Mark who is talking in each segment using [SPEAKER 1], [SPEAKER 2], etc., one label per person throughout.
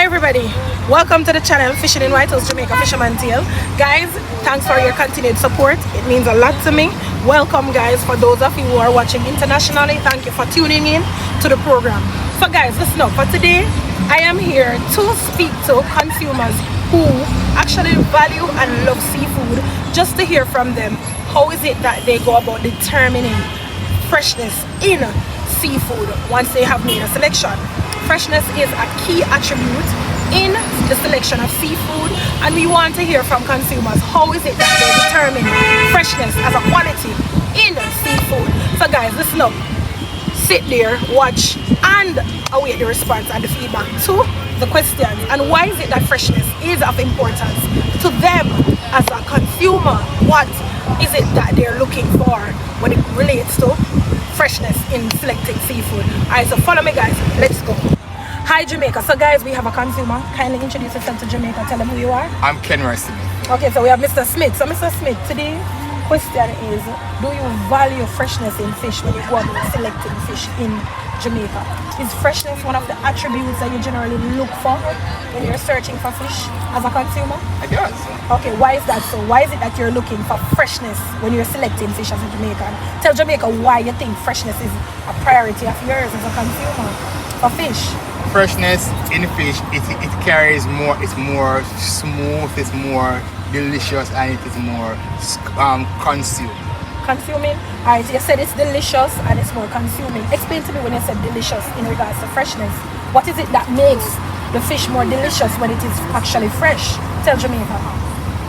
[SPEAKER 1] everybody, welcome to the channel Fishing in White House Jamaica Fisherman Tale. Guys, thanks for your continued support. It means a lot to me. Welcome guys. For those of you who are watching internationally, thank you for tuning in to the program. So guys, listen up. For today, I am here to speak to consumers who actually value and love seafood, just to hear from them how is it that they go about determining freshness in seafood once they have made a selection. Freshness is a key attribute in the selection of seafood, and we want to hear from consumers how is it that they determine freshness as a quality in seafood. So guys, listen up, sit there, watch and await the response and the feedback to the questions. And why is it that freshness is of importance to them as a consumer? What is it that they're looking for when it relates to freshness in selecting seafood? Alright, so follow me guys, let's go. Hi Jamaica. So guys, we have a consumer. Kindly introduce yourself to Jamaica. Tell them who you are.
[SPEAKER 2] I'm Ken Smith.
[SPEAKER 1] Okay, so we have Mr. Smith. So Mr. Smith, today question is, do you value freshness in fish when you go about selecting fish in Jamaica? Is freshness one of the attributes that you generally look for when you're searching for fish as a consumer?
[SPEAKER 2] I guess.
[SPEAKER 1] Okay, why is that so? Why is it that you're looking for freshness when you're selecting fish as a Jamaican? Tell Jamaica why you think freshness is a priority of yours as a consumer for fish.
[SPEAKER 2] Freshness in fish, it carries more, it's more smooth, it's more delicious, and it is more consuming.
[SPEAKER 1] Alright, you said it's delicious and it's more consuming. Explain to me when you said delicious in regards to freshness. What is it that makes the fish more delicious when it is actually fresh? Tell Jamaica.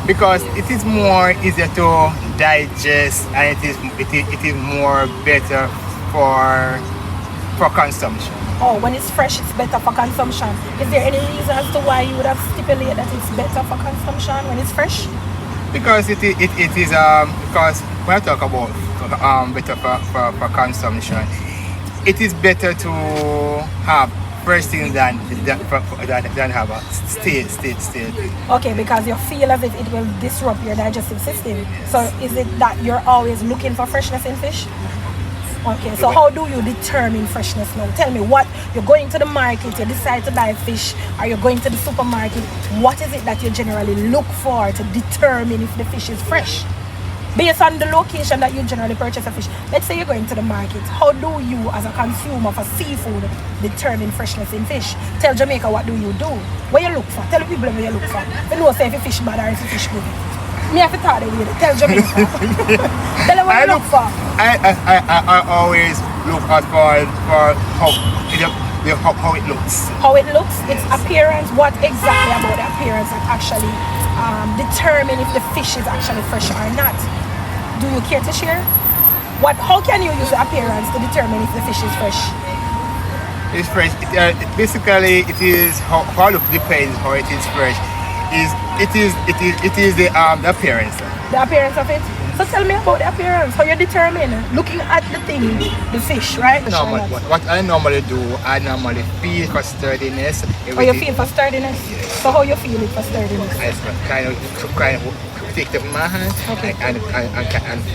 [SPEAKER 2] Because it is more easier to digest, and it is more better for consumption.
[SPEAKER 1] Oh, when it's fresh, it's better for consumption. Is there any reason as to why you would have stipulated that it's better for consumption when it's fresh?
[SPEAKER 2] Because it is because when I talk about better for consumption, it is better to have fresh things than have a stale.
[SPEAKER 1] Okay, because you feel as if it will disrupt your digestive system. So is it that you're always looking for freshness in fish? Okay, so how do you determine freshness now? Tell me, what you're going to the market, you decide to buy fish, or you're going to the supermarket, what is it that you generally look for to determine if the fish is fresh? Based on the location that you generally purchase a fish. Let's say you're going to the market. How do you, as a consumer for seafood, determine freshness in fish? Tell Jamaica, what do you do? What you look for? Tell people what you look for. You know say if a fish bad or if a fish good. Me have to talk the way. Tell Jamaica. Tell them what you look for.
[SPEAKER 2] I always look out for how it looks.
[SPEAKER 1] How it looks, its appearance. What exactly about the appearance that actually determine if the fish is actually fresh or not? Do you care to share? How can you use the appearance to determine if the fish is fresh?
[SPEAKER 2] It's fresh. Basically, it is how look depends how it is fresh. It is the appearance.
[SPEAKER 1] The appearance of it. So tell me about the appearance. How you determine looking at the thing, the fish, right?
[SPEAKER 2] What I normally do, I normally feel for sturdiness.
[SPEAKER 1] How you feel for sturdiness? Yes. So how you feel it for sturdiness?
[SPEAKER 2] I kind of take it in my hand.
[SPEAKER 1] Okay.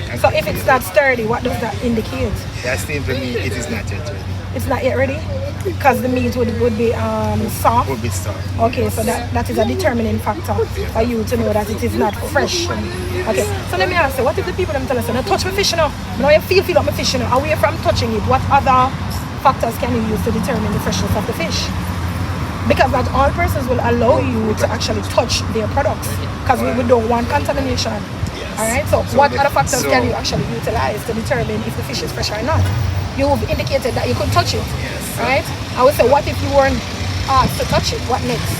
[SPEAKER 2] And
[SPEAKER 1] so if it's not sturdy, what does that indicate?
[SPEAKER 2] That simply means it is not yet ready.
[SPEAKER 1] It's not yet ready? Because the meat would be soft?
[SPEAKER 2] Would be soft.
[SPEAKER 1] Okay, so that is a determining factor for you to know that it is not fresh. Okay, so let me ask you, what if the people them tell us, no, touch my fish now? Now you feel up my fish now. Away from touching it, what other factors can you use to determine the freshness of the fish? Because not all persons will allow you to actually touch their products, because we don't want contamination. Alright, so what other factors can you actually utilize to determine if the fish is fresh or not? You've indicated that you could touch it, right? I would say, what if you weren't asked to touch it? What next?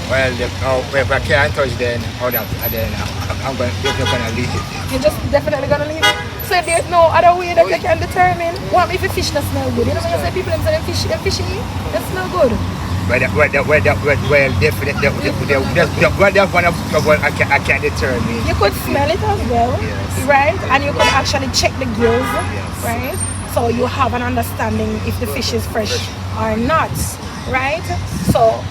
[SPEAKER 2] Well, if I can't touch, then you're gonna leave it.
[SPEAKER 1] You're just definitely gonna leave it. So there's no other way that you can determine. What if the fish doesn't smell good? You know when you say people say them fishy, they smell good.
[SPEAKER 2] Well, definitely. That's one of what I can determine.
[SPEAKER 1] You could smell it as well,
[SPEAKER 2] yes.
[SPEAKER 1] Right? And you could actually check the gills,
[SPEAKER 2] yes.
[SPEAKER 1] Right? So you have an understanding if the fish is fresh or not, right? So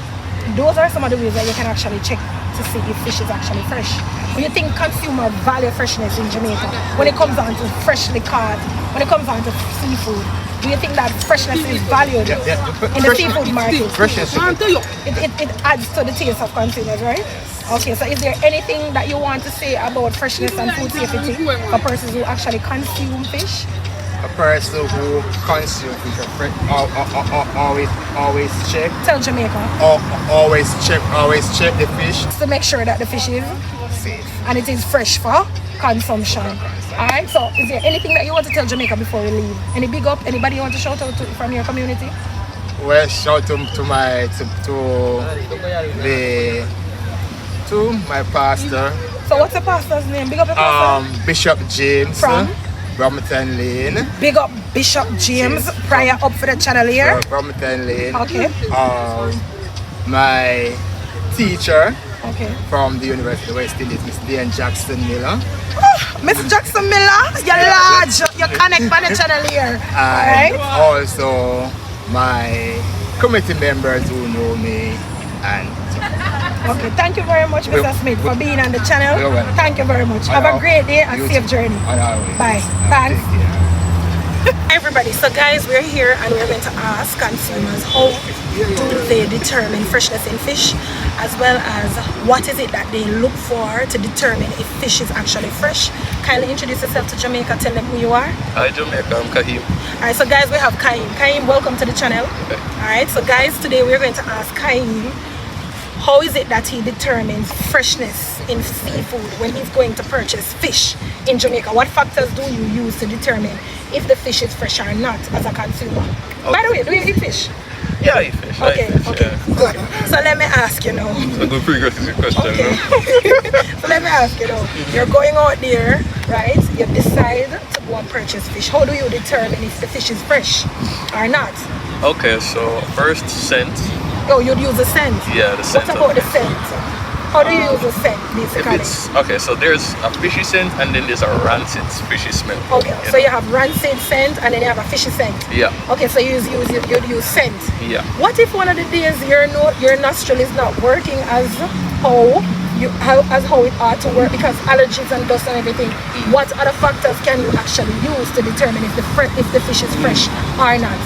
[SPEAKER 1] those are some of the ways that you can actually check to see if fish is actually fresh. Do you think consumer value freshness in Jamaica when it comes down to freshly caught, when it comes down to seafood? Do you think that freshness is valued in the seafood market?
[SPEAKER 2] Freshness.
[SPEAKER 1] It adds to the taste of consumers, right? Okay, so is there anything that you want to say about freshness and food safety for persons who actually consume fish?
[SPEAKER 2] A person who consumes fish always check.
[SPEAKER 1] Tell Jamaica.
[SPEAKER 2] Always check the fish
[SPEAKER 1] To make sure that the fish is
[SPEAKER 2] safe.
[SPEAKER 1] and it is fresh for consumption. Alright, so is there anything that you want to tell Jamaica before we leave? Any big up? Anybody you want to shout out to from your community?
[SPEAKER 2] Well, shout to my pastor.
[SPEAKER 1] So what's the pastor's name? Big up your pastor.
[SPEAKER 2] Bishop James
[SPEAKER 1] From?
[SPEAKER 2] Brompton Lane.
[SPEAKER 1] Big up Bishop James. Prior up for the channel here.
[SPEAKER 2] Brompton Lane.
[SPEAKER 1] Okay.
[SPEAKER 2] My teacher
[SPEAKER 1] Okay.
[SPEAKER 2] from the University of West Indies, Miss Diane Jackson Miller.
[SPEAKER 1] Miss Jackson Miller, you're large. You connect on the channel here.
[SPEAKER 2] And
[SPEAKER 1] Alright.
[SPEAKER 2] also my committee members who know me and
[SPEAKER 1] Okay, thank you very much, Mr. Smith, for being on the channel.
[SPEAKER 2] You're welcome.
[SPEAKER 1] Thank you very much. Have a great day and safe journey. Bye. Thanks. Hi everybody, so guys, we're here and we're going to ask consumers how do they determine freshness in fish, as well as what is it that they look for to determine if fish is actually fresh. Kindly introduce yourself to Jamaica, tell them who you are.
[SPEAKER 3] Hi Jamaica, I'm Kahim.
[SPEAKER 1] Alright, so guys, we have Kaim. Kaim, welcome to the channel.
[SPEAKER 3] Okay.
[SPEAKER 1] Alright, so guys, today we're going to ask Kaim how is it that he determines freshness in seafood when he's going to purchase fish in Jamaica? What factors do you use to determine if the fish is fresh or not as a consumer?
[SPEAKER 3] Okay.
[SPEAKER 1] By the way, do you eat fish?
[SPEAKER 3] Yeah, I eat fish.
[SPEAKER 1] Okay,
[SPEAKER 3] I eat fish,
[SPEAKER 1] okay,
[SPEAKER 3] yeah.
[SPEAKER 1] good. So let me ask you now.
[SPEAKER 3] A good prerequisite question,
[SPEAKER 1] Okay.
[SPEAKER 3] no?
[SPEAKER 1] So let me ask you now. You're going out there, right? You decide to go and purchase fish. How do you determine if the fish is fresh or not?
[SPEAKER 3] Okay, so first scent.
[SPEAKER 1] Oh, you'd use the scent.
[SPEAKER 3] Yeah, the scent.
[SPEAKER 1] What about the scent? How do you use the scent,
[SPEAKER 3] If
[SPEAKER 1] basically?
[SPEAKER 3] it's okay, so there's a fishy scent and then there's a rancid fishy smell.
[SPEAKER 1] Okay, so you have rancid scent and then you have a fishy scent.
[SPEAKER 3] Yeah,
[SPEAKER 1] Okay, so you'd use scent.
[SPEAKER 3] yeah.
[SPEAKER 1] What if one of the days your nostril is not working as how it ought to work because allergies and dust and everything? What other factors can you actually use to determine if the fish is fresh or not?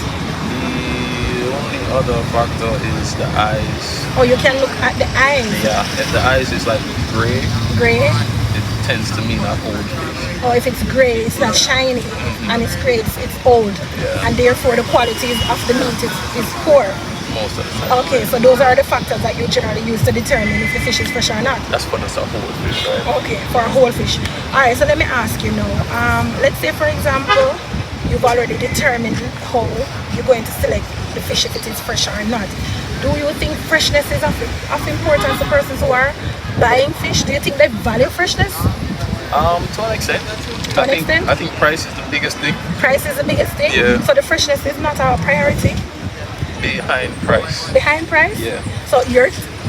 [SPEAKER 3] The only other factor is the eyes.
[SPEAKER 1] Or you can look at the eyes.
[SPEAKER 3] Yeah, if the eyes is like gray,
[SPEAKER 1] Gray.
[SPEAKER 3] it tends to mean an old fish.
[SPEAKER 1] Or if it's gray, it's not shiny, and it's gray, it's old,
[SPEAKER 3] Yeah.
[SPEAKER 1] and therefore the quality of the meat is poor.
[SPEAKER 3] Most of the time.
[SPEAKER 1] Okay, so those are the factors that you generally use to determine if the fish is fresh or not.
[SPEAKER 3] That's for the whole fish, right?
[SPEAKER 1] Okay, for a whole fish. Alright, so let me ask you now. Let's say for example, you've already determined how you're going to select the fish if it is fresh or not. Do you think freshness is of importance to persons who are buying fish? Do you think they value freshness?
[SPEAKER 3] To an extent.
[SPEAKER 1] To an extent?
[SPEAKER 3] I think price is the biggest thing
[SPEAKER 1] Price is the biggest thing?
[SPEAKER 3] Yeah.
[SPEAKER 1] So the freshness is not our priority?
[SPEAKER 3] behind price.
[SPEAKER 1] Behind price?
[SPEAKER 3] Yeah.
[SPEAKER 1] So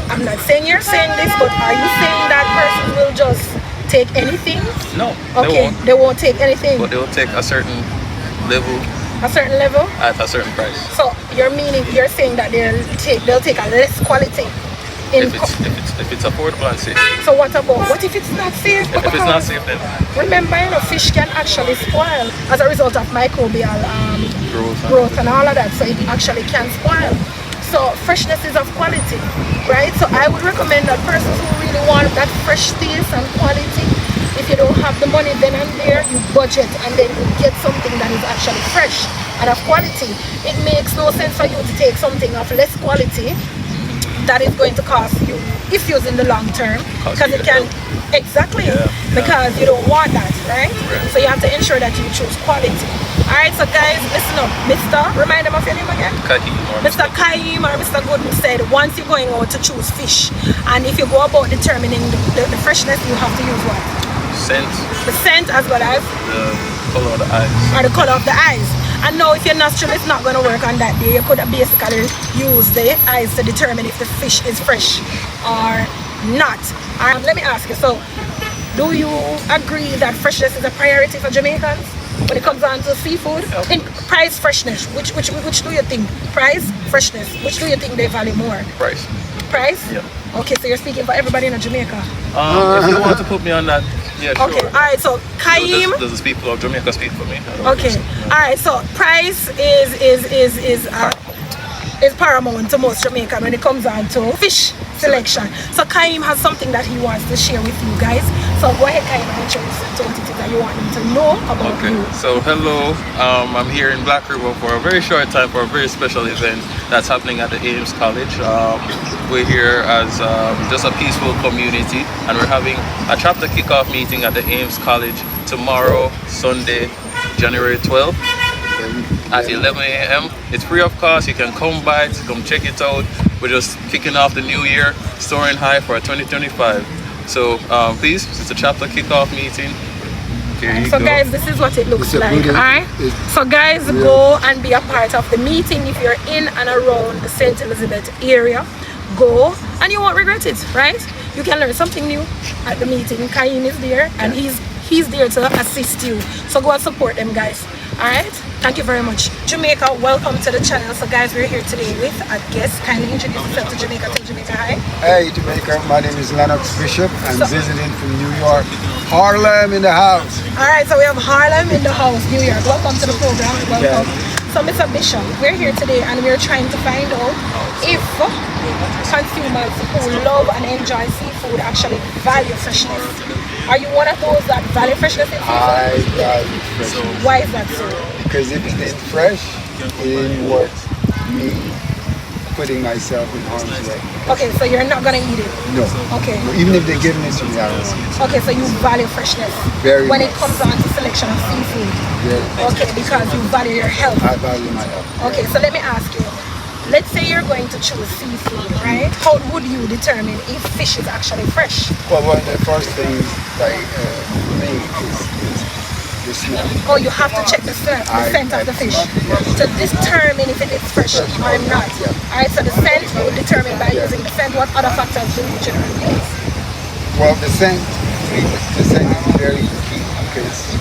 [SPEAKER 1] I'm not saying you're saying this, but are you saying that persons will just take anything?
[SPEAKER 3] No,
[SPEAKER 1] Okay, they won't take anything.
[SPEAKER 3] but they will take a certain level
[SPEAKER 1] A certain level?
[SPEAKER 3] at a certain price.
[SPEAKER 1] So you're saying that they'll take a less quality in
[SPEAKER 3] If it's affordable and safe.
[SPEAKER 1] So what if it's not safe?
[SPEAKER 3] If it's not safe, then
[SPEAKER 1] Remember, fish can actually spoil as a result of microbial
[SPEAKER 3] growth.
[SPEAKER 1] and all of that, so it actually can spoil. So freshness is of quality, right? So I would recommend that persons who really want that fresh taste and quality, if you don't have the money then and there, you budget and then you get something that is actually fresh and of quality. It makes no sense for you to take something of less quality that is going to cost you issues in the long term, because it can because you don't want that, right? So you have to ensure that you choose quality. All right, so guys, listen up. Remind them of your name again.
[SPEAKER 3] Kahim or
[SPEAKER 1] Mr. Kaim or Mr. Gooden said once you're going out to choose fish, and if you go about determining the freshness, you have to use what?
[SPEAKER 3] scent,
[SPEAKER 1] The scent as well as
[SPEAKER 3] the color of the eyes.
[SPEAKER 1] or the color of the eyes. And now if your nostril is not going to work on that day, you could basically use the eyes to determine if the fish is fresh or not. Let me ask you, so do you agree that freshness is a priority for Jamaicans? when it comes down to seafood? In price, freshness, which do you think? Price, freshness, which do you think they value more?
[SPEAKER 3] Price.
[SPEAKER 1] Price?
[SPEAKER 3] Yeah.
[SPEAKER 1] Okay, so you're speaking for everybody in Jamaica.
[SPEAKER 3] If you want to put me on that, yeah, sure.
[SPEAKER 1] Okay, alright, so Kaim.
[SPEAKER 3] Does the people of Jamaica speak for me?
[SPEAKER 1] Okay, alright, so price is paramount to most Jamaican when it comes down to fish selection. So Kaim has something that he wants to share with you guys. So go ahead, Kaim, and introduce it to what it is that you want them to know about you.
[SPEAKER 3] So hello, I'm here in Black River for a very short time for a very special event that's happening at the Ames College. We're here as just a peaceful community, and we're having a chapter kickoff meeting at the Ames College tomorrow, Sunday, January 12th. At 11 a.m. It's free of cost. You can come by, come check it out. We're just kicking off the new year, soaring high for 2025. So please, it's a chapter kickoff meeting.
[SPEAKER 1] So guys, this is what it looks like. Alright. So guys, go and be a part of the meeting. If you're in and around the St. Elizabeth area, go and you won't regret it, right? You can learn something new at the meeting. Kaim is there and he's there to assist you. So go and support them, guys. Alright, thank you very much. Jamaica, welcome to the channel. So guys, we're here today with a guest. Kindly introduce yourself to Jamaica. Tell Jamaica hi.
[SPEAKER 4] Hey Jamaica, my name is Lenox Bishop. I'm visiting from New York. Harlem in the house.
[SPEAKER 1] Alright, so we have Harlem in the house, New York. Welcome to the program. Welcome. Yeah. So Mr. Bishop, we're here today and we're trying to find out if consumers who love and enjoy seafood actually value freshness. Are you one of those that value freshness in seafood?
[SPEAKER 4] I value freshness.
[SPEAKER 1] Why is that so?
[SPEAKER 4] Because if it ain't fresh, it ain't worth me putting myself in harm's way.
[SPEAKER 1] Okay, so you're not gonna eat it?
[SPEAKER 4] No.
[SPEAKER 1] Okay.
[SPEAKER 4] Even if they're giving it to me, I don't want it.
[SPEAKER 1] Okay, so you value freshness.
[SPEAKER 4] Very
[SPEAKER 1] when
[SPEAKER 4] much.
[SPEAKER 1] it comes down to selection of seafood.
[SPEAKER 4] Yeah.
[SPEAKER 1] Okay, because you value your health.
[SPEAKER 4] I value my health.
[SPEAKER 1] Okay, so let me ask you. Let's say you're going to choose seafood, right? How would you determine if fish is actually fresh?
[SPEAKER 4] Well, one of the first things like me is the smell.
[SPEAKER 1] Oh, you have to check the scent of the fish to determine if it is fresh or not. Alright, so the scent you would determine by using the scent. What other factors do you generally use?
[SPEAKER 4] Well, the scent is very key because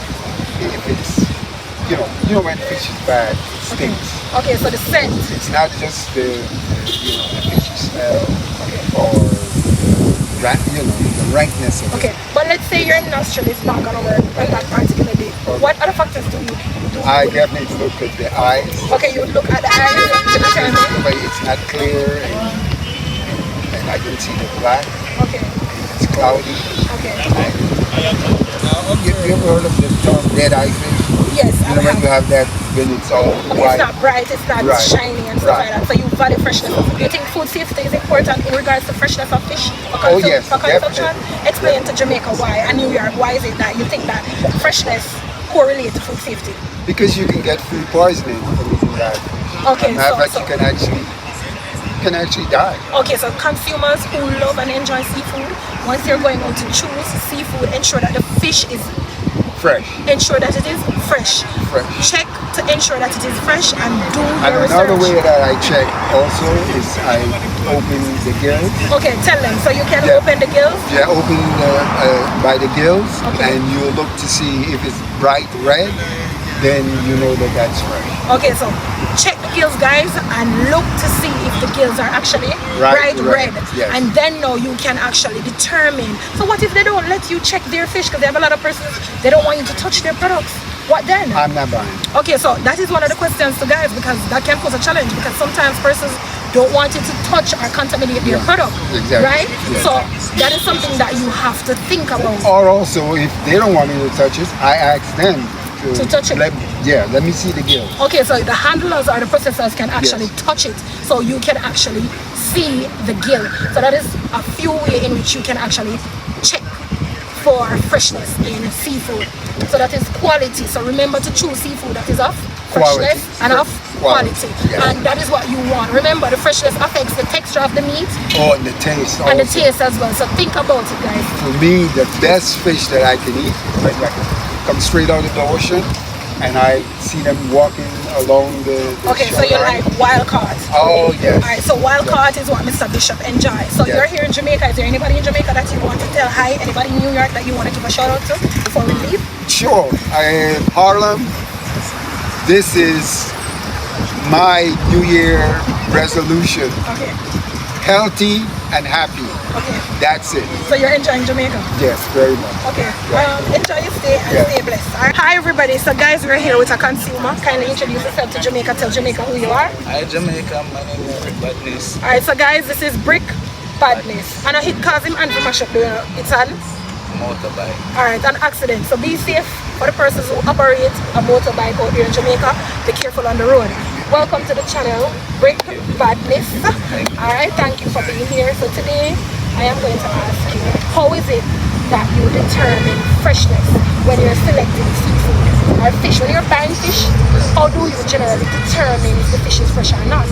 [SPEAKER 4] if it's, you know when fish is bad, it stinks.
[SPEAKER 1] Okay, so the scent.
[SPEAKER 4] It's not just the fish smell or the rankness of it.
[SPEAKER 1] Okay, but let's say your nostril is not gonna work on that particular day. What other factors do you do?
[SPEAKER 4] I definitely look at the eyes.
[SPEAKER 1] Okay, you would look at the eyes to determine.
[SPEAKER 4] But it's not clear and I can see the black.
[SPEAKER 1] Okay.
[SPEAKER 4] It's cloudy.
[SPEAKER 1] Okay.
[SPEAKER 4] You ever heard of the term red eye fish?
[SPEAKER 1] Yes, I
[SPEAKER 4] when you have that when it's all white.
[SPEAKER 1] It's not bright, it's not shiny and stuff like that. So you value freshness. You think food safety is important in regards to freshness of fish for
[SPEAKER 4] yes,
[SPEAKER 1] for consumption?
[SPEAKER 4] definitely.
[SPEAKER 1] Explain to Jamaica why and New York, why is it that you think that freshness correlates to food safety?
[SPEAKER 4] Because you can get food poisoning from eating bad fish.
[SPEAKER 1] Okay,
[SPEAKER 4] you can actually die.
[SPEAKER 1] Okay, so consumers who love and enjoy seafood, once you're going out to choose seafood, ensure that the fish is
[SPEAKER 4] fresh.
[SPEAKER 1] Ensure that it is fresh. Check to ensure that it is fresh and do your research.
[SPEAKER 4] Another way that I check also is I open the gills.
[SPEAKER 1] Okay, tell them. So you can open the gills?
[SPEAKER 4] Yeah, open by the gills,
[SPEAKER 1] okay.
[SPEAKER 4] And you look to see if it's bright red, then you know that that's fresh.
[SPEAKER 1] Okay, so check the gills, guys, and look to see if the gills are actually bright red.
[SPEAKER 4] Yes.
[SPEAKER 1] And then now you can actually determine. So what if they don't let you check their fish? Because they have a lot of persons, they don't want you to touch their products. What then?
[SPEAKER 4] I'm not buying.
[SPEAKER 1] Okay, so that is one of the questions to guys, because that can pose a challenge, because sometimes persons don't want you to touch or contaminate their product.
[SPEAKER 4] Exactly.
[SPEAKER 1] Right?
[SPEAKER 4] Yeah.
[SPEAKER 1] So that is something that you have to think about.
[SPEAKER 4] Or also, if they don't want me to touch it, I ask them
[SPEAKER 1] to touch it.
[SPEAKER 4] Let me see the gill.
[SPEAKER 1] Okay, so the handlers or the processors can actually touch it, so you can actually see the gill. So that is a few ways in which you can actually check for freshness in seafood. So that is quality. So remember to choose seafood that is of freshness and of quality.
[SPEAKER 4] Yes.
[SPEAKER 1] And that is what you want. Remember, the freshness affects the texture of the meat.
[SPEAKER 4] Oh, and the taste also.
[SPEAKER 1] And the taste as well. So think about it, guys.
[SPEAKER 4] For me, the best fish that I can eat, like come straight out of the ocean, and I see them walking along the
[SPEAKER 1] Okay, so you like wild caught.
[SPEAKER 4] Oh yes.
[SPEAKER 1] Alright, so wild caught is what Mr. Bishop enjoys. So you're here in Jamaica. Is there anybody in Jamaica that you want to tell hi? Anybody in New York that you want to give a shout out to before we leave?
[SPEAKER 4] Sure. Harlem, this is my New Year resolution.
[SPEAKER 1] Okay.
[SPEAKER 4] Healthy and happy.
[SPEAKER 1] Okay.
[SPEAKER 4] That's it.
[SPEAKER 1] So you're enjoying Jamaica?
[SPEAKER 4] Yes, very much.
[SPEAKER 1] Okay. Enjoy your stay and stay blessed. All right. Hi everybody. So guys, we're here with a consumer. Kindly introduce yourself to Jamaica. Tell Jamaica who you are.
[SPEAKER 5] Hi Jamaica, my name is Brick Badness.
[SPEAKER 1] Alright, so guys, this is Brick Badness. And he calls him Andrew Mashup. It's an
[SPEAKER 5] Motorbike.
[SPEAKER 1] alright, an accident. So be safe for the persons who operate a motorbike out here in Jamaica. Be careful on the road. Welcome to the channel, Brick Badness. Alright, thank you for being here. So today I am going to ask you, how is it that you determine freshness when you're selecting seafood or fish? When you're buying fish, how do you generally determine if the fish is fresh or not?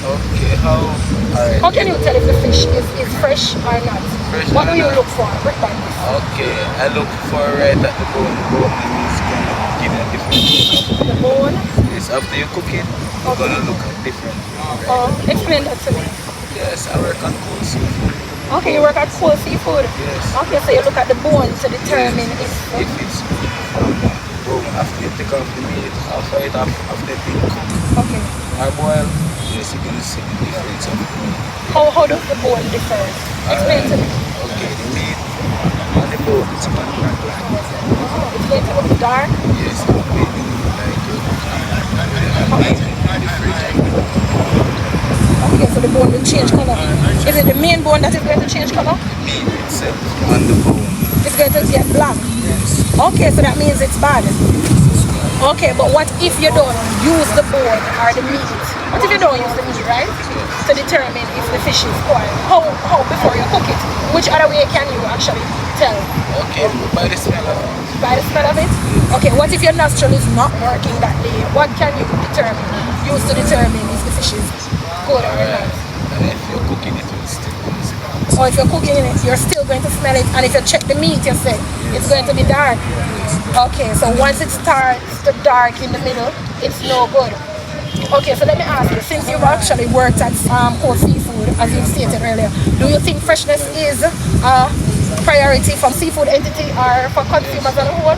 [SPEAKER 5] Okay, alright.
[SPEAKER 1] How can you tell if the fish is fresh or not?
[SPEAKER 5] Fresh
[SPEAKER 1] What do
[SPEAKER 5] or
[SPEAKER 1] you
[SPEAKER 5] not?
[SPEAKER 1] look for? Brick Badness.
[SPEAKER 5] Okay, I look for right at the bone. Bone is gonna give you a different look.
[SPEAKER 1] The bone.
[SPEAKER 5] Yes, after you cook it, you're gonna look different.
[SPEAKER 1] Explain that to me.
[SPEAKER 5] Yes, I work on cold seafood.
[SPEAKER 1] Okay, you work at cold seafood.
[SPEAKER 5] Yes.
[SPEAKER 1] Okay, so you look at the bone to determine if
[SPEAKER 5] If it's bone, after you take off the meat, after it after it being cooked
[SPEAKER 1] okay.
[SPEAKER 5] or boiled, yes, you're gonna see the difference of the meat.
[SPEAKER 1] How does the bone differ? Explain to me.
[SPEAKER 5] Okay, the meat on the bone it's a black.
[SPEAKER 1] It's going to look dark.
[SPEAKER 5] Yes, the meat
[SPEAKER 1] Okay, so the bone will change color. Is it the main bone that is going to change color?
[SPEAKER 5] meat itself on the bone.
[SPEAKER 1] It's going to get black.
[SPEAKER 5] Yes.
[SPEAKER 1] Okay, so that means it's bad. Okay, but what if you don't use the bone or the meat? What if you don't use the meat, right? To determine if the fish is spoiled. How before you cook it? Which other way can you actually tell?
[SPEAKER 5] Okay, by the smell of it.
[SPEAKER 1] By the smell of it? Okay, what if your nostril is not working that day? What can you use to determine if the fish is good or not?
[SPEAKER 5] And if you're cooking it, it's still going to smell.
[SPEAKER 1] Or if you're cooking it, you're still going to smell it. And if you check the meat, you say it's going to be dark. Okay, so once it starts to dark in the middle, it's no good. Okay, so let me ask you, since you've actually worked at cold seafood, as you stated earlier, do you think freshness is a priority from seafood entity or for consumers as a whole?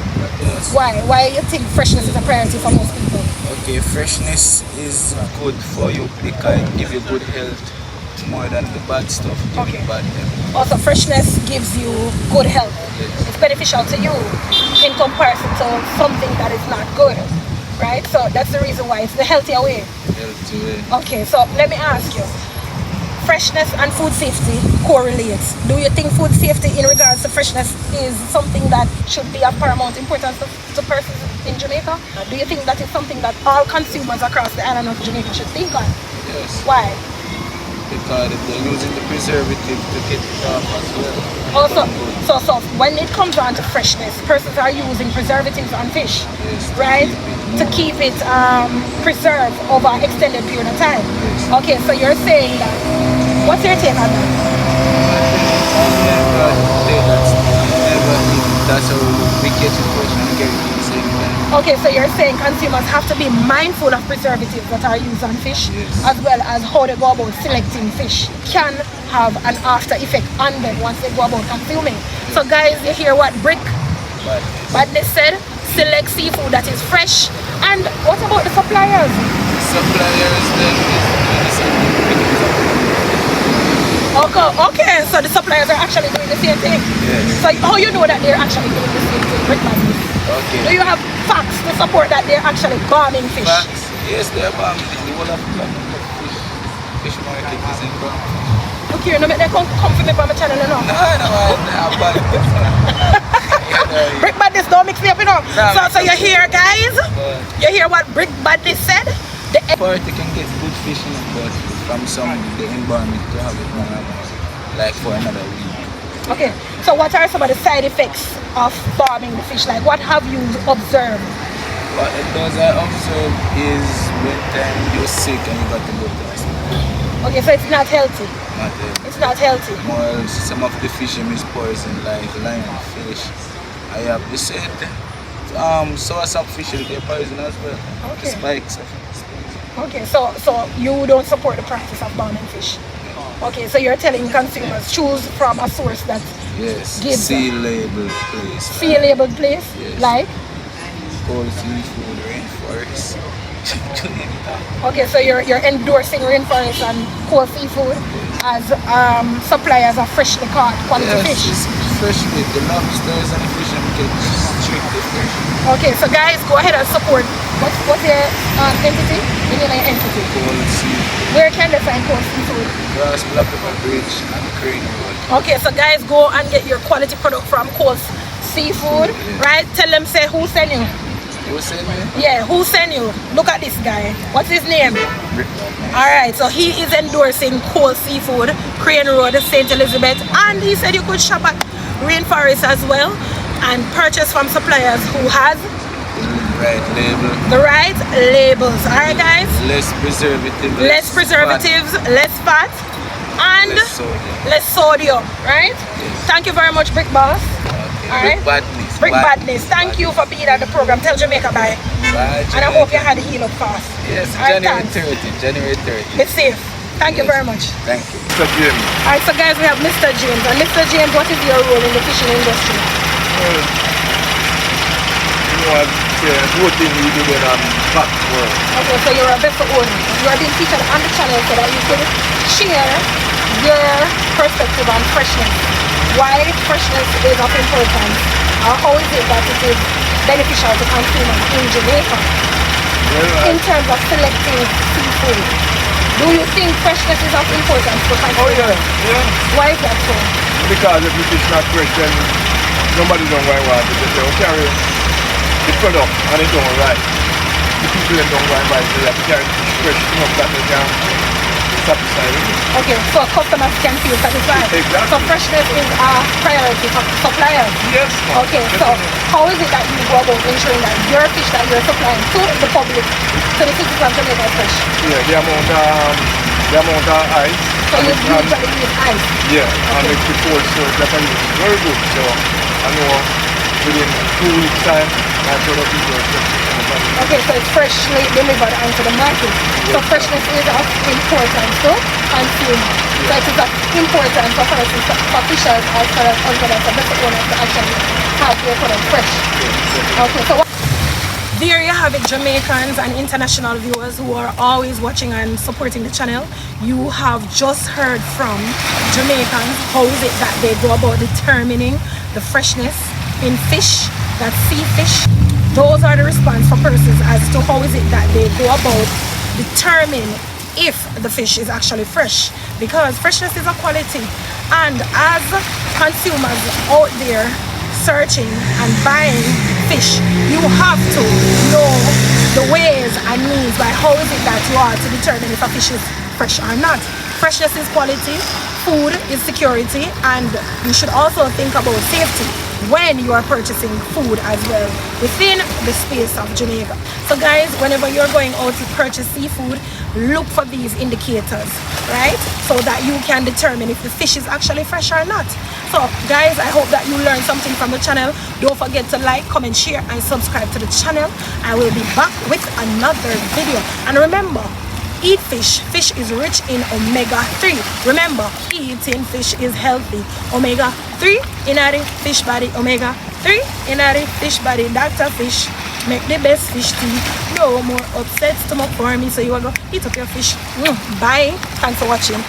[SPEAKER 1] Why? Why you think freshness is a priority for most people?
[SPEAKER 5] Okay, freshness is good for you because it gives you good health more than the bad stuff.
[SPEAKER 1] Okay.
[SPEAKER 5] Bad health.
[SPEAKER 1] Also, freshness gives you good health.
[SPEAKER 5] Yes.
[SPEAKER 1] It's beneficial to you in comparison to something that is not good, right? So that's the reason why it's the healthier way.
[SPEAKER 5] Healthy way.
[SPEAKER 1] Okay, so let me ask you, freshness and food safety correlates. Do you think food safety in regards to freshness is something that should be of paramount importance to persons in Jamaica? Do you think that is something that all consumers across the island of Jamaica should think on?
[SPEAKER 5] Yes.
[SPEAKER 1] Why?
[SPEAKER 5] Because they're using the preservative to get it off as well.
[SPEAKER 1] Also, so when it comes down to freshness, persons are using preservatives on fish, right? To keep it preserved over an extended period of time. Okay, so you're saying that. What's your take on that?
[SPEAKER 5] That's how we get it fresh and get it at the same time.
[SPEAKER 1] Okay, so you're saying consumers have to be mindful of preservatives that are used on fish, as well as how they go about selecting fish can have an after effect on them once they go about consuming. So guys, you hear what Brick Badness said? Select seafood that is fresh. And what about the suppliers?
[SPEAKER 5] Suppliers then is
[SPEAKER 1] Okay, so the suppliers are actually doing the same thing.
[SPEAKER 5] Yes.
[SPEAKER 1] So how you know that they're actually doing the same thing, Brick Badness?
[SPEAKER 5] Okay.
[SPEAKER 1] Do you have facts to support that they're actually bombing fish?
[SPEAKER 5] Facts. Yes, they're bombing. The whole of fish market is in bombing.
[SPEAKER 1] Okay, no make them come for me on my channel, no.
[SPEAKER 5] No, I'm bad.
[SPEAKER 1] Brick Badness, don't mix me up, you know. So you hear, guys? You hear what Brick Badness said? The
[SPEAKER 5] Party can get good fish in it, but from the environment to have it like for another week.
[SPEAKER 1] Okay, so what are some of the side effects of bombing the fish? Like, what have you observed?
[SPEAKER 5] What it does I observe is when time you're sick and you got to go to the hospital.
[SPEAKER 1] Okay, so it's not healthy.
[SPEAKER 5] Not healthy.
[SPEAKER 1] It's not healthy.
[SPEAKER 5] More, some of the fish is poison, like lionfish. I have said to source of fish, they poison as well.
[SPEAKER 1] Okay.
[SPEAKER 5] Spikes.
[SPEAKER 1] Okay, so you don't support the practice of banning fish. Okay, so you're telling consumers choose from a source that
[SPEAKER 5] Yes.
[SPEAKER 1] gives
[SPEAKER 5] Seal label place.
[SPEAKER 1] sea labeled place,
[SPEAKER 5] Yes.
[SPEAKER 1] like.
[SPEAKER 5] Cold seafood, rainforest.
[SPEAKER 1] Okay, so you're endorsing rainforest and cold seafood as suppliers of freshly caught quality
[SPEAKER 5] Yes,
[SPEAKER 1] fish.
[SPEAKER 5] it's fresh meat. The lobsters and the fish and cakes strictly fresh.
[SPEAKER 1] Okay, so guys, go ahead and support. What's your entity? The name of your entity.
[SPEAKER 5] Cold seafood.
[SPEAKER 1] Where can they find cold seafood?
[SPEAKER 5] Grass, Black Pepper Bridge, and Crane Road.
[SPEAKER 1] Okay, so guys, go and get your quality product from Cold Seafood, right? Tell them, say, who sent you?
[SPEAKER 5] Who sent me?
[SPEAKER 1] Yeah, who sent you? Look at this guy. What's his name?
[SPEAKER 5] Brick Badness.
[SPEAKER 1] Alright, so he is endorsing Cold Seafood, Crane Road, St. Elizabeth, and he said you could shop at Rainforest as well and purchase from suppliers who has
[SPEAKER 5] Right label.
[SPEAKER 1] the right labels. Alright guys?
[SPEAKER 5] Less preservatives.
[SPEAKER 1] Less preservatives, less fat, and less sodium, right? Thank you very much, Brick Boss. Alright?
[SPEAKER 5] Brick Badness.
[SPEAKER 1] Brick Badness. Thank you for being at the program. Tell Jamaica bye.
[SPEAKER 5] Bye,
[SPEAKER 1] And I hope you had a heal up fast.
[SPEAKER 5] Yes,
[SPEAKER 1] Alright,
[SPEAKER 5] January
[SPEAKER 1] thanks.
[SPEAKER 5] 30. January 30.
[SPEAKER 1] Be safe. Thank you very much.
[SPEAKER 5] Thank you.
[SPEAKER 2] Mr. James.
[SPEAKER 1] Alright, so guys, we have Mr. James. And Mr. James, what is your role in the fishing industry?
[SPEAKER 2] You know what? Good thing we do in back world.
[SPEAKER 1] Okay, so you're a vessel owner. You are being featured on the channel so that you could share your perspective on freshness. Why freshness is of importance, or how is it that it is beneficial to consumers in Jamaica in terms of selecting seafood. Do you think freshness is of importance for consumers?
[SPEAKER 2] Oh yeah.
[SPEAKER 1] Why is that so?
[SPEAKER 2] Because if the fish not fresh, then nobody don't want it. They don't carry the product and it don't right. The people that don't want it, they have to carry the fish fresh enough that they can satisfy it.
[SPEAKER 1] Okay, so customers can feel satisfied.
[SPEAKER 2] Exactly.
[SPEAKER 1] So freshness is a priority for suppliers.
[SPEAKER 2] Yes.
[SPEAKER 1] Okay, so how is it that you go about ensuring that your fish that you're supplying to the public, to the citizens of Jamaica is fresh?
[SPEAKER 2] Yeah, the amount of ice.
[SPEAKER 1] So you usually use ice.
[SPEAKER 2] Yeah, and it's the cold storage that I use is very good. So I know within 2 weeks time my product is very fresh.
[SPEAKER 1] Okay, so it's freshly delivered onto the market. So freshness is of importance to consumers. So it is of importance for officials as well as the business owners to actually have their product fresh. Okay, so there you have it, Jamaicans and international viewers who are always watching and supporting the channel. You have just heard from Jamaicans how is it that they go about determining the freshness in fish, that's sea fish. Those are the response for persons as to how is it that they go about determine if the fish is actually fresh, because freshness is a quality, and as consumers out there searching and buying fish, you have to know the ways and means by how is it that you are to determine if a fish is fresh or not. Freshness is quality, food is security, and you should also think about safety when you are purchasing food as well within the space of Jamaica. So guys, whenever you're going out to purchase seafood, look for these indicators, right? So that you can determine if the fish is actually fresh or not. So guys, I hope that you learned something from the channel. Don't forget to like, comment, share, and subscribe to the channel. I will be back with another video. And remember, eat fish. Fish is rich in omega-3. Remember, eating fish is healthy. Omega-3 in the fish body. Omega-3 in the fish body. Dr. Fish make the best fish tea. No more upset stomach for me. So you will go eat up your fish. Bye. Thanks for watching.